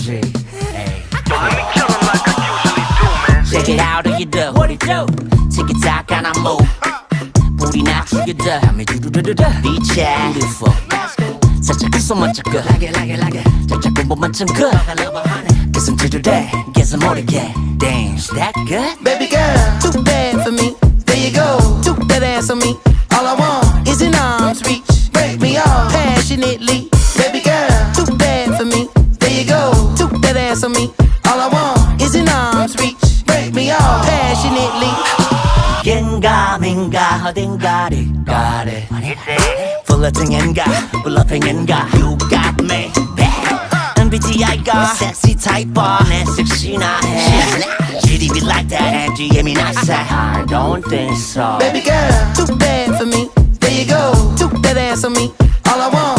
거지. Check it out, how you do? What it do? Tick it tock and I move. 불이 나 죽여줘. Beach at beautiful. 살짝 그 멋져 그. 살짝 공부만 좀 그. Guess I'm today. Guess I'm 모르게. Damn, is that good? Baby girl, too bad for me. There you go, took that ass on me. All I want is an arm's reach. Break me off passionately. Baby girl, too bad for me. There you go, took that ass on me. All I want is an arm's reach. Break me off passionately. 겐가 민가 어딘가를 가래 플러팅인가 블러핑인가 You got me MBTI가 섹시 타입봐 내 섹시나 해 GDB like that MGM이 나서 I don't think so Baby girl, too bad for me. There you go, took that ass on me. All I want